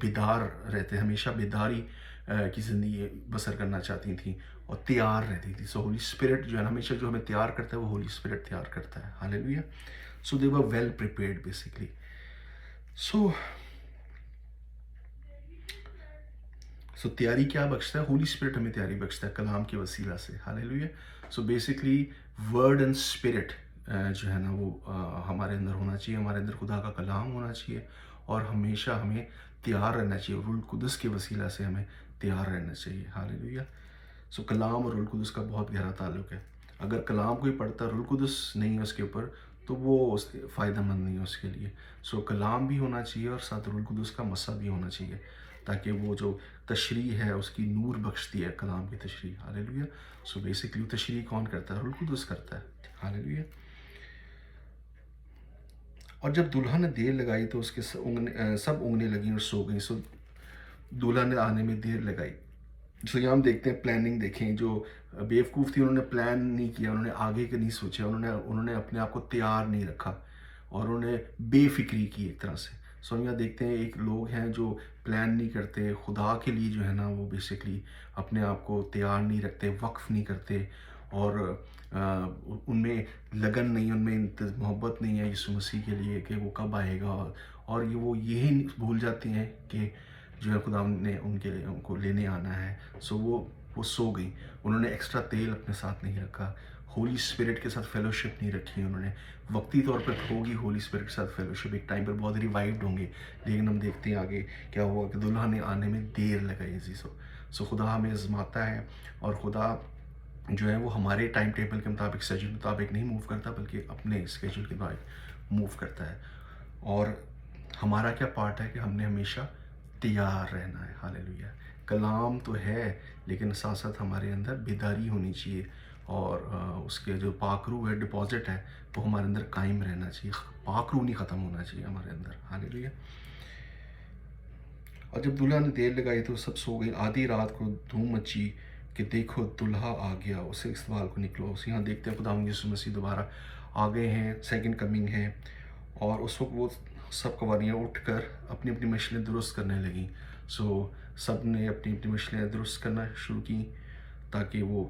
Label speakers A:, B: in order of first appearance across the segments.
A: بیدار رہتے، ہمیشہ بیداری کی زندگی بسر کرنا چاہتی تھیں اور تیار رہتی تھی. سو ہولی اسپرٹ جو ہے ہمیشہ جو ہمیں تیار کرتا ہے وہ ہولی اسپرٹ تیار کرتا ہے. ہاللیلویا. سو دے ور ویل پریپیئرڈ بیسکلی. سو تیاری کیا بخشتا ہے؟ ہولی اسپرٹ ہمیں تیاری بخشتا ہے کلام کے وسیلہ سے. Hallelujah. So basically word and spirit جو ہے نا وہ ہمارے اندر ہونا چاہیے، ہمارے اندر خدا کا کلام ہونا چاہیے اور ہمیشہ ہمیں تیار رہنا چاہیے. روح القدس کے وسیلہ سے ہمیں تیار رہنا چاہیے. ہاللیلویا. سو کلام اور روح القدس کا بہت گہرا تعلق ہے. اگر کلام کوئی پڑھتا روح القدس نہیں ہے اس کے اوپر تو وہ فائدہ مند نہیں ہے اس کے لیے. سو کلام بھی ہونا چاہیے اور ساتھ روح القدس کا مسا بھی ہونا چاہیے تاکہ وہ جو تشریح ہے اس کی نور بخشتی ہے کلام کی تشریح. ہاللیلویا. سو بیسکلی تشریح کون کرتا ہے؟ روح القدس کرتا ہے. ہاللیلویا. اور جب دلہا نے دیر لگائی تو اس کے سب اونگنے لگیں اور سو گئیں. سو دلہا نے آنے میں دیر لگائی. سو یہاں ہم دیکھتے ہیں پلاننگ دیکھیں. جو بیوقوف تھی انہوں نے پلان نہیں کیا، انہوں نے آگے کے نہیں سوچا، انہوں نے اپنے آپ کو تیار نہیں رکھا اور انہوں نے بے فکری کی ایک طرح سے. سو یہاں دیکھتے ہیں ایک لوگ ہیں جو پلان نہیں کرتے خدا کے لیے جو ہے نا وہ بیسکلی اپنے آپ کو تیار نہیں رکھتے، وقف نہیں کرتے اور ان میں لگن نہیں، ان میں محبت نہیں ہے یسوع مسیح کے لیے کہ وہ کب آئے گا. اور وہ یہی بھول جاتے ہیں کہ جو ہے خدا نے ان کو لینے آنا ہے. سو وہ سو گئی. انہوں نے ایکسٹرا تیل اپنے ساتھ نہیں رکھا، ہولی اسپرٹ کے ساتھ فیلوشپ نہیں رکھی انہوں نے. وقتی طور پر ہوگی ہولی اسپرٹ کے ساتھ فیلوشپ، ایک ٹائم پر بہت ریوائوڈ ہوں گے، لیکن ہم دیکھتے ہیں آگے کیا ہوا کہ دلہا نے آنے میں دیر لگائی. سو خدا ہمیں آزماتا ہے اور خدا جو ہے وہ ہمارے ٹائم ٹیبل کے مطابق، اسکیجول کے مطابق نہیں موو کرتا بلکہ اپنے اسکیجول کے مطابق موو کرتا ہے. اور ہمارا کیا پارٹ ہے کہ ہم نے ہمیشہ تیار رہنا ہے. ہاللیلویا. کلام تو ہے لیکن ساتھ ساتھ ہمارے اندر بیداری ہونی چاہیے اور اس کے جو پاک روح ہے، ڈپازٹ ہے، وہ ہمارے اندر قائم رہنا چاہیے. پاک روح نہیں ختم ہونا چاہیے ہمارے اندر. ہاللیلویا. اور جب دلہا نے دیر لگائی تو سب سو گئی. آدھی رات کو دھوم مچی کہ دیکھو دلہا آ گیا، اسے استقبال کو نکلو. اس یہاں دیکھتے ہیں خدا یسوع مسیح دوبارہ آ گئے ہیں، سیکنڈ کمنگ ہے. اور اس وقت وہ سب قواریاں اٹھ کر اپنی اپنی مشلیں درست کرنے لگیں. سو سب نے اپنی اپنی مشلیں درست کرنا شروع کی تاکہ وہ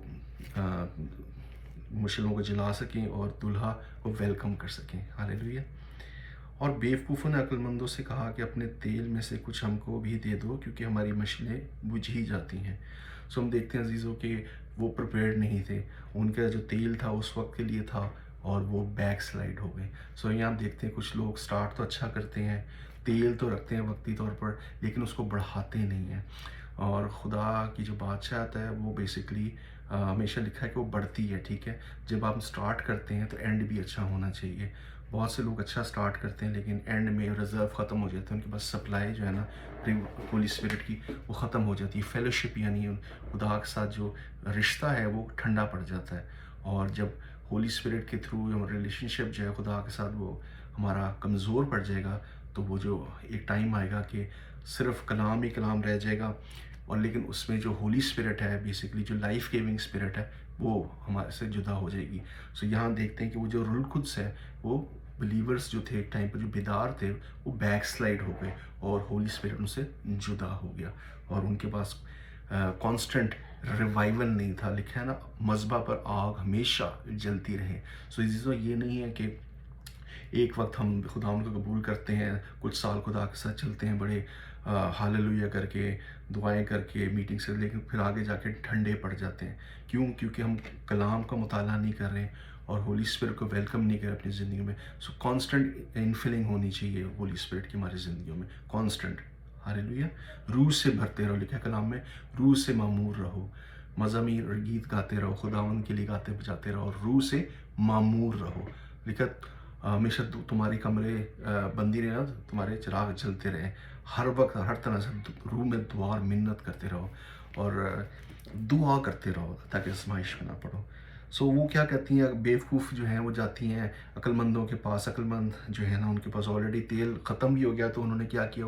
A: مشلوں کو جلا سکیں اور دلہا کو ویلکم کر سکیں. ہاللیلویا. اور بیوقوفوں نے عقل مندوں سے کہا کہ اپنے تیل میں سے کچھ ہم کو بھی دے دو کیونکہ ہماری مشلیں بجھ ہی جاتی ہیں. سو ہم دیکھتے ہیں عزیزوں کہ وہ پریپیئرڈ نہیں تھے، ان کا جو تیل تھا اس وقت کے لیے تھا اور وہ بیک سلائڈ ہو گئے. سو یہاں ہم دیکھتے ہیں کچھ لوگ سٹارٹ تو اچھا کرتے ہیں، تیل تو رکھتے ہیں وقتی طور پر، لیکن اس کو بڑھاتے نہیں ہیں. اور خدا کی جو بادشاہت ہے وہ بیسکلی ہمیشہ لکھا ہے کہ وہ بڑھتی ہے. ٹھیک ہے، جب آپ سٹارٹ کرتے ہیں تو اینڈ بھی اچھا ہونا چاہیے. بہت سے لوگ اچھا سٹارٹ کرتے ہیں لیکن اینڈ میں ریزرو ختم ہو جاتے ہیں، ان کے پاس سپلائی جو ہے نا ہولی اسپرٹ کی وہ ختم ہو جاتی ہے. فیلوشپ یعنی خدا کے ساتھ جو رشتہ ہے وہ ٹھنڈا پڑ جاتا ہے. اور جب ہولی اسپرٹ کے تھرو ریلیشن شپ جو ہے خدا کے ساتھ وہ ہمارا کمزور پڑ جائے گا تو وہ جو ایک ٹائم آئے گا کہ صرف کلام ہی کلام رہ جائے گا اور لیکن اس میں جو ہولی اسپرٹ ہے بیسکلی جو لائف گیونگ اسپرٹ ہے وہ ہمارے سے جدا ہو جائے گی. سو یہاں دیکھتے ہیں کہ وہ جو روح القدس ہے وہ بلیورز جو تھے ایک ٹائم پر جو بیدار تھے وہ بیک سلائڈ ہو گئے اور ہولی اسپرٹ ان سے جدا ہو گیا اور ان کے پاس کانسٹنٹ ریوائول نہیں تھا. لکھا ہے نا مذبح پر آگ ہمیشہ جلتی رہے. سو عزیزوں یہ نہیں ہے کہ ایک وقت ہم خدا ان کو قبول کرتے ہیں، کچھ سال خدا کے ساتھ چلتے ہیں بڑے ہاللیلویا کر کے، دعائیں کر کے، میٹنگ سے، لیکن پھر آگے جا کے ٹھنڈے پڑ جاتے ہیں. کیوں؟ کیونکہ ہم کلام کا مطالعہ نہیں کر رہے اور ہولی اسپرٹ کو ویلکم نہیں کر رہے اپنی زندگی میں. سو کانسٹنٹ انفلنگ ہونی چاہیے ہولی اسپرٹ کی ہماری زندگیوں میں، کانسٹنٹ. ہاللیلویا. روح سے بھرتے رہو. لکھا ہے کلام میں روح سے معمور رہو، مزامیر اور گیت گاتے رہو، خداوند کے لیے گاتے بجاتے رہو اور روح سے معمور رہو. لکھا ہمیشہ تمہاری کمرے بندی رہے، تمہارے چراغ جلتے رہے، ہر وقت ہر طرح سے روح میں دعا اور منت کرتے رہو اور دعا کرتے رہو تاکہ آزمائش میں نہ پڑو. سو وہ کیا کہتی ہیں بیوقوف جو ہیں وہ جاتی ہیں عقل مندوں کے پاس. عقل مند جو ہے نا ان کے پاس آلریڈی تیل ختم بھی ہو گیا تو انہوں نے کیا کیا،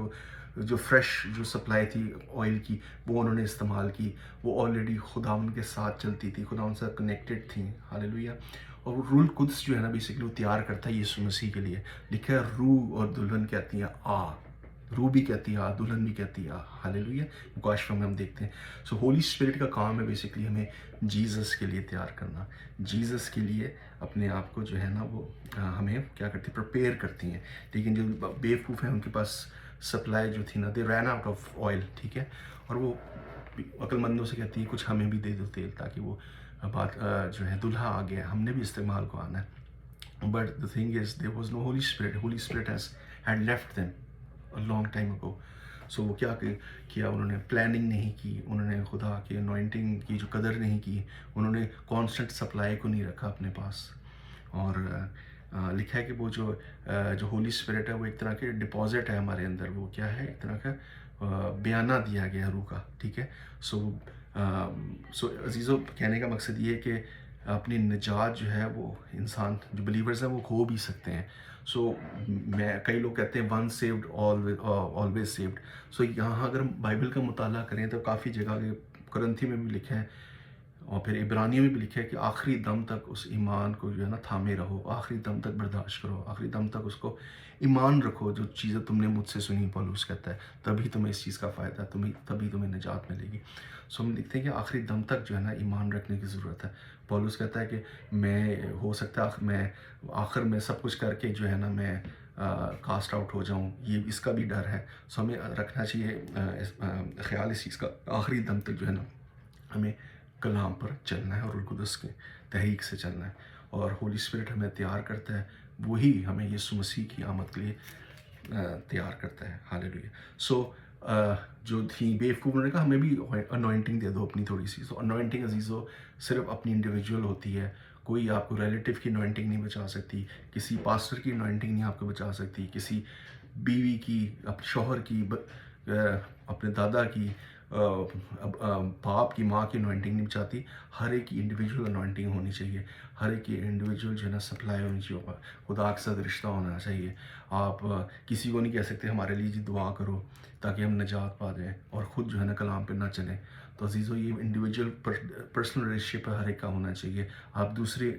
A: جو فریش جو سپلائی تھی آئل کی وہ انہوں نے استعمال کی. وہ آلریڈی خدا ان کے ساتھ چلتی تھی، خدا ان سے کنیکٹڈ تھیں. ہاللیلویا. اور وہ روح القدس جو ہے نا بیسکلی وہ تیار کرتا ہے یسوع مسیح کے لیے. لکھا ہے روح اور دلہن کہتی ہیں آ. روح بھی کہتی ہے آ، دلہن بھی کہتی ہے آ. ہاللیلویا. مکاشفہ میں ہم دیکھتے ہیں. سو ہولی اسپرٹ کا کام ہے بیسکلی ہمیں جیزس کے لیے تیار کرنا. جیزس کے لیے اپنے آپ کو جو ہے نا وہ ہمیں کیا کرتی ہیں، پریپیئر کرتی ہیں. لیکن جو بیوقوف ہیں ان کے پاس سپلائی جو تھی نا، دے رین آؤٹ آف آئل. ٹھیک ہے. اور وہ عقل مندوں سے کہتی ہے کچھ ہمیں بھی دے دو تیل، تاکہ وہ بات جو ہے دلہا آ گیا، ہم نے بھی استعمال کو آنا ہے. But the thing is, there was no Holy Spirit. Holy Spirit had left them a long time ago. So وہ کیا کیا، انہوں نے پلاننگ نہیں کی، انہوں نے خدا کی انوائنٹنگ کی جو قدر نہیں کی، انہوں نے کانسٹنٹ سپلائی کو نہیں رکھا اپنے پاس. اور لکھا ہے کہ وہ جو ہولی اسپرٹ ہے وہ ایک طرح کے ڈپازٹ ہے ہمارے اندر. وہ کیا ہے، ایک طرح کا بیانہ دیا گیا روح کا. ٹھیک ہے. سو عزیزو، کہنے کا مقصد یہ ہے کہ اپنی نجات جو ہے وہ انسان جو بلیورز ہیں وہ کھو بھی سکتے ہیں. سو کئی لوگ کہتے ہیں ون سیوڈ آلویز سیوڈ. سو یہاں اگر ہم بائبل کا مطالعہ کریں تو کافی جگہ کرنتھی میں بھی لکھا ہے اور پھر عبرانیوں میں بھی لکھا ہے کہ آخری دم تک اس ایمان کو جو ہے نا تھامے رہو، آخری دم تک برداشت کرو، آخری دم تک اس کو ایمان رکھو. جو چیزیں تم نے مجھ سے سنی، پولس کہتا ہے، تبھی تمہیں اس چیز کا فائدہ، تبھی تمہیں نجات ملے گی. سو ہم دیکھتے ہیں کہ آخری دم تک جو ہے نا ایمان رکھنے کی ضرورت ہے. پولس کہتا ہے کہ میں ہو سکتا ہے میں آخر میں سب کچھ کر کے جو ہے نا میں کاسٹ آؤٹ ہو جاؤں، یہ اس کا بھی ڈر ہے. سو ہمیں رکھنا چاہیے خیال اس چیز کا، آخری دم تک جو ہے نا ہمیں کلام پر چلنا ہے اور روح القدس کے تحریک سے چلنا ہے. اور ہولی اسپرٹ ہمیں تیار کرتا ہے، وہی ہمیں یسوع مسیح کی آمد کے لیے تیار کرتا ہے. ہاللیلویا. سو جو تھیں بیوقوف نے کہا ہمیں بھی انوائنٹنگ دے دو اپنی تھوڑی سی. سو انوائنٹنگ عزیزو صرف اپنی انڈیویجول ہوتی ہے. کوئی آپ کو ریلیٹیو کی انوائنٹنگ نہیں بچا سکتی، کسی پاسٹر کی انوائنٹنگ نہیں آپ کو بچا سکتی، کسی بیوی کی، اپنے شوہر کی، اپنے دادا کی، باپ کی، ماں کی انوائنٹنگ نہیں بچاتی. ہر ایک کی انڈیویجول انوائنٹنگ ہونی چاہیے. ہر ایک کی انڈیویجول جو ہے نا سپلائی ہونی چاہیے، خدا کے ساتھ رشتہ ہونا چاہیے. آپ کسی کو نہیں کہہ سکتے ہمارے لیے جی دعا کرو تاکہ ہم نجات پا جائیں اور خود جو ہے نا کلام پہ نہ چلیں. تو عزیزو یہ انڈیویجول پرسنل ریلیشنشپ ہر ایک کا ہونا چاہیے. آپ دوسروں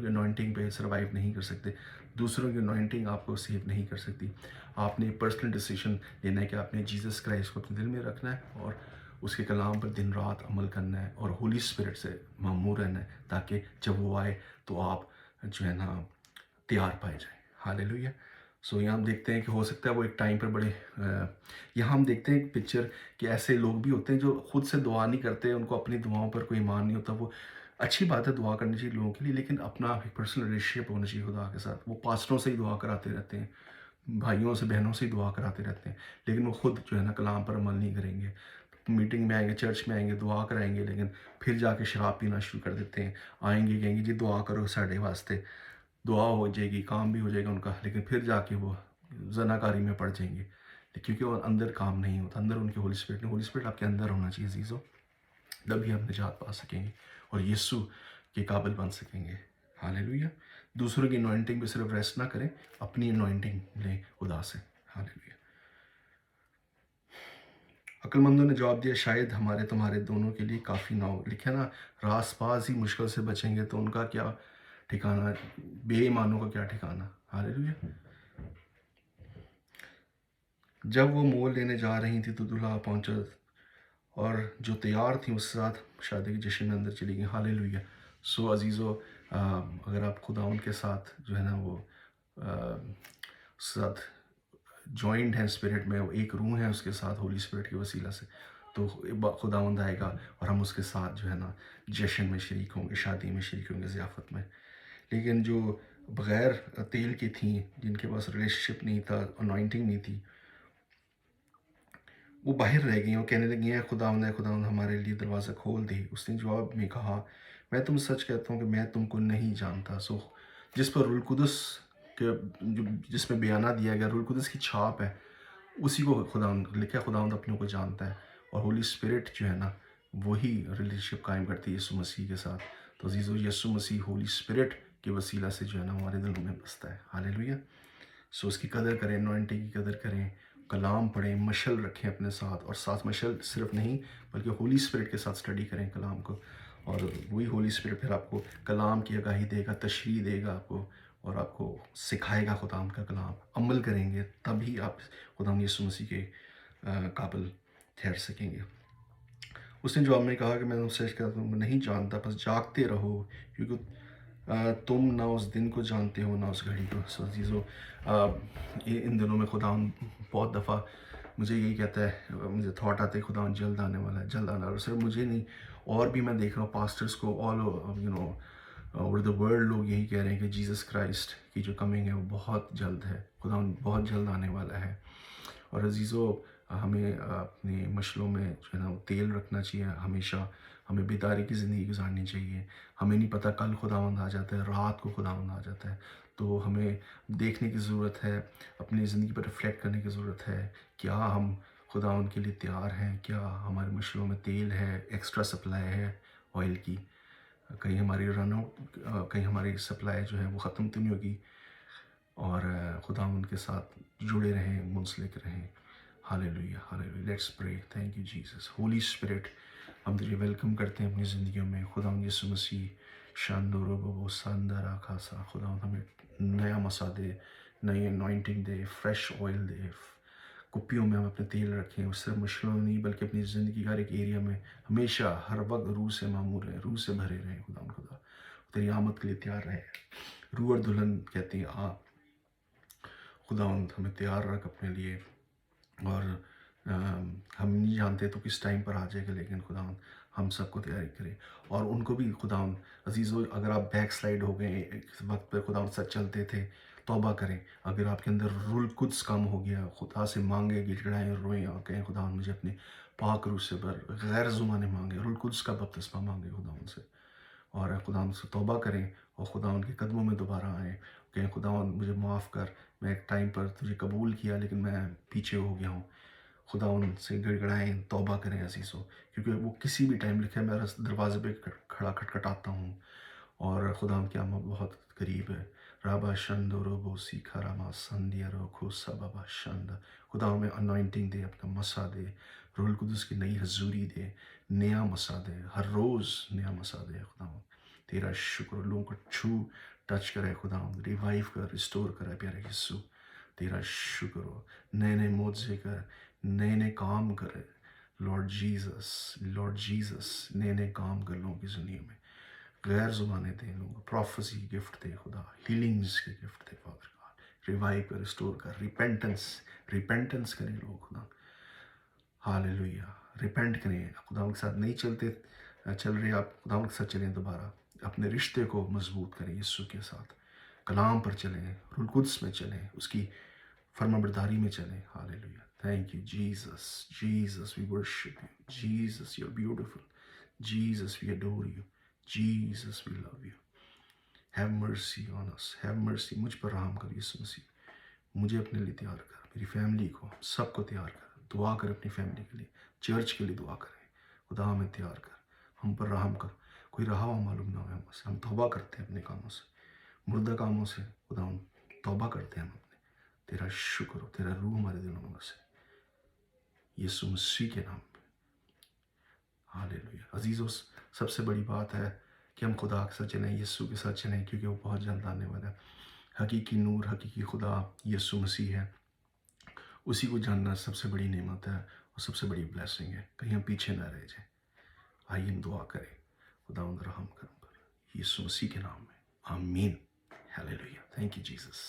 A: کی انوائنٹنگ پہ سروائیو نہیں کر سکتے، دوسروں کی انوائنٹنگ آپ کو سیو نہیں کر سکتی. آپ نے پرسنل ڈیسیشن لینا ہے کہ آپ نے جیزس کرائسٹ کو اپنے دل میں رکھنا ہے اور اس کے کلام پر دن رات عمل کرنا ہے اور ہولی اسپرٹ سے معمور رہنا ہے، تاکہ جب وہ آئے تو آپ جو ہے نا تیار پائے جائیں. ہاللیلویا. سو یہاں ہم دیکھتے ہیں کہ ہو سکتا ہے وہ ایک ٹائم پر بڑے یہاں ہم دیکھتے ہیں ایک پکچر کہ ایسے لوگ بھی ہوتے ہیں جو خود سے دعا نہیں کرتے، ان کو اپنی دعاؤں پر کوئی ایمان نہیں ہوتا. وہ اچھی بات ہے، دعا کرنی چاہیے لوگوں کے لیے، لیکن اپنا ایک پرسنل ریلیشنشپ ہونا چاہیے خدا کے ساتھ. وہ پاسٹروں سے ہی دعا کراتے رہتے ہیں، بھائیوں سے بہنوں سے ہی دعا کراتے رہتے ہیں، لیکن وہ خود جو ہے نا کلام پر عمل نہیں کریں گے. میٹنگ میں آئیں گے، چرچ میں آئیں گے، دعا کرائیں گے، لیکن پھر جا کے شراب پینا شروع کر دیتے ہیں. آئیں گے کہیں گے جی دعا کرو ساڑھے واسطے، دعا ہو جائے گی، کام بھی ہو جائے گا ان کا، لیکن پھر جا کے وہ زناکاری میں پڑ جائیں گے کیونکہ وہ اندر کام نہیں ہوتا. اندر ان کے ہولی اسپرٹ آپ کے اندر ہونا چاہیے عزیزو، تبھی ہم نجات پا سکیں گے اور یسوع کے قابل بن سکیں گے. ہاللیلویا. دوسروں کی انوائنٹنگ پہ صرف ریسٹ نہ کریں، اپنی انوائنٹنگ لیں خدا سے. ہاللیلویا. عقل مندوں نے جواب دیا شاید ہمارے تمہارے دونوں کے لیے کافی نہ ہو. لکھے نا راس پاس ہی مشکل سے بچیں گے تو ان کا کیا ٹھکانہ، بے ایمانوں کا کیا ٹھکانہ. ہاللیلویا. جب وہ مول لینے جا رہی تھی تو دلہا پہنچا اور جو تیار تھیں اس ساتھ شادی کے جشن میں اندر چلی گئی. ہاللیلویا. سو عزیزو، اگر آپ خدا ان کے ساتھ جو ہے نا وہ ساتھ جوائنٹ ہیں اسپرٹ میں، وہ ایک روح ہے اس کے ساتھ ہولی اسپرٹ کے وسیلہ سے، تو خداوند آئے گا اور ہم اس کے ساتھ جو ہے نا جشن میں شریک ہوں گے، شادی میں شریک ہوں گے، ضیافت میں. لیکن جو بغیر تیل کی تھیں، جن کے پاس ریلیشن شپ نہیں تھا، انوائنٹنگ نہیں تھی، وہ باہر رہ گئی. وہ کہنے لگی ہیں خداوند ہمارے لیے دروازہ کھول دے. اس نے جواب میں کہا میں تم سچ کہتا ہوں کہ میں تم کو نہیں جانتا. سو جس پر روح القدس کے جس میں بیانہ دیا گیا، روح القدس کی چھاپ ہے، اسی کو خداوند لکھا ہے خداوند اپنوں کو جانتا ہے. اور ہولی اسپرٹ جو ہے نا وہی ریلیشن شپ قائم کرتی ہے یسوع مسیح کے ساتھ. تو عزیزو، یسوع مسیح ہولی اسپرٹ کے وسیلہ سے جو ہے نا ہمارے دلوں میں بستا ہے. ہاللیلویا. سو اس کی قدر کریں، انوائنٹنگ کی قدر کریں، کلام پڑھیں، مشل رکھیں اپنے ساتھ، اور ساتھ مشل صرف نہیں بلکہ ہولی اسپرٹ کے ساتھ اسٹڈی کریں کلام کو. اور وہی ہولی اسپرٹ پھر آپ کو کلام کی آگاہی دے گا، تشریح دے گا آپ کو، اور آپ کو سکھائے گا خدا کا کلام. عمل کریں گے تبھی آپ خدا یسوع مسیح کے قابل ٹھہر سکیں گے. اس نے جواب میں کہا کہ میں ان سے نہیں جانتا، بس جاگتے رہو کیونکہ تم نہ اس دن کو جانتے ہو نہ اس گھڑی کو. سو عزیزو، ان دنوں میں خدا بہت دفعہ مجھے یہی کہتا ہے، مجھے تھاٹ آتے خدا جلد آنے والا ہے، جلد آنے والا ہے. صرف مجھے نہیں، اور بھی میں دیکھ رہا ہوں پاسٹرس کو آل اوور دا ورلڈ لوگ یہی کہہ رہے ہیں کہ جیسس کرائسٹ کی جو کمنگ ہے وہ بہت جلد ہے، خدا بہت جلد آنے والا ہے. اور عزیزو، ہمیں اپنے مشلوں میں جو ہے نا تیل رکھنا چاہیے ہمیشہ. ہمیں بیداری کی زندگی گزارنی چاہیے. ہمیں نہیں پتہ کل خداوند آ جاتا ہے، رات کو خداوند آ جاتا ہے. تو ہمیں دیکھنے کی ضرورت ہے، اپنی زندگی پر ریفلیکٹ کرنے کی ضرورت ہے. کیا ہم خداوند کے لیے تیار ہیں؟ کیا ہمارے مشلوں میں تیل ہے، ایکسٹرا سپلائی ہے آئل کی؟ کہیں ہماری رن آؤٹ، کہیں ہماری سپلائی جو ہے وہ ختم تو نہیں ہوگی. اور خداوند کے ساتھ جڑے رہیں، منسلک رہیں. Hallelujah, hallelujah. Let's pray. Thank you Jesus. Holy spirit, ہم تجھے ویلکم کرتے ہیں اپنی زندگیوں میں. خداوند یسوع مسیح شاندورو ببو ساندارا خاصا، خداوند ہمیں نیا مسا دے، نئی انوائنٹنگ دے، فریش آئل دے. کپیوں میں ہم اپنے تیل رکھیں، اس سے مشکلوں نہیں بلکہ اپنی زندگی کا ہر ایک ایریا میں ہمیشہ ہر وقت روح سے معمور رہیں، روح سے بھرے رہیں. خدا تیری آمد کے لیے تیار رہے. روح اور دلہن کہتے ہیں آ. خداوند ہمیں تیار رکھ اپنے لیے. اور ہم نہیں جانتے تو کس ٹائم پر آ جائے گا، لیکن خداوند ہم سب کو تیاری کرے. اور ان کو بھی خداوند عزیزو، اگر آپ بیک سلائڈ ہو گئے ایک وقت پہ خداوند ساتھ چلتے تھے، توبہ کریں. اگر آپ کے اندر روح القدس کم ہو گیا، خدا سے مانگے، گڑ گڑائیں، روئیں اور کہیں خداوند مجھے اپنے پاک روح سے بھر. غیر زبانیں مانگے، روح القدس کا بپتسمہ مانگے خداوند سے. اور خداوند سے توبہ کریں اور خداوند کے قدموں میں دوبارہ آئیں. کہ خداوند مجھے معاف کر، میں ایک ٹائم پر تجھے قبول کیا لیکن میں پیچھے ہو گیا ہوں. خداوند سے گڑ گڑائیں، توبہ کریں عزیزو. کیونکہ وہ کسی بھی ٹائم لکھا ہے میں دروازے پہ کھڑا کھٹکھٹاتا ہوں، اور خداوند کی آمد بہت قریب ہے. رابا شند روبو سیکھا راما سندیا رو کھوسا بابا شند. خدا ہمیں انوائنٹنگ دے، اپنا مسا دے، روح القدس کی نئی حضوری دے، نیا مسا دے، ہر روز نیا مسا دے. خداوند تیرا شکر. لوگوں کو چھو ٹچ کرے خداوند، ریوائیو کر، ریسٹور کرے پیارے یسوع. تیرا شکر ہو. نئے نئے معجزے کر، نئے نئے کام کرے لارڈ جیزس. لارڈ جیزس نئے نئے کام کر لوگوں کی زندگی میں. غیر زبانیں دیں لوگوں کو، پروفیسی کی گفٹ دے خدا، ہیلنگز کی گفٹ دے فادر گاڈ. ریوائیو کر، ریسٹور کر. ریپینٹنس کریں لوگ خدا. ہاللیلویہ. ریپینٹ کریں. خدا کے ساتھ نہیں چل رہے آپ، خدا کے ساتھ چلیں. دوبارہ اپنے رشتے کو مضبوط کریں یسوع کے ساتھ. کلام پر چلیں، روح القدس میں چلیں، اس کی فرما برداری میں چلیں. ہاللیلویہ. Thank you, Jesus. Jesus, we worship you. Jesus, you're beautiful. Jesus, we adore you. Jesus, we love you. Have mercy on us. Have mercy. مجھ پر رحم کر یسوع مسیح. مجھے اپنے لیے تیار کر، میری فیملی کو، سب کو تیار کر. دعا کر اپنی فیملی کے لیے، چرچ کے لیے دعا کریں. خدا ہمیں تیار کر، ہم پر رحم کر. کوئی رہا ہو معلوم نہ ہو ہم سے، ہم توبہ کرتے ہیں اپنے کاموں سے، مردہ کاموں سے. خدا ہم توبہ کرتے ہیں ہم اپنے. تیرا شکر ہو، تیرا روح ہمارے دلوں میں بسے یسوع مسیح کے نام پہ. ہاللیلویہ. عزیزو، سب سے بڑی بات ہے کہ ہم خدا کے ساتھ چلیں، یسوع کے ساتھ چلیں، کیونکہ وہ بہت جلد آنے والا ہے. حقیقی نور، حقیقی خدا یسوع مسیح ہے. اسی کو جاننا سب سے بڑی نعمت ہے اور سب سے بڑی بلیسنگ ہے. کہیں ہم پیچھے نہ رہ جائیں. آئیے ہم دعا کریں. خداوند رحم کرم پر یسوع مسیح کے نام میں، آمین. ہاللیلویہ. Thank you Jesus.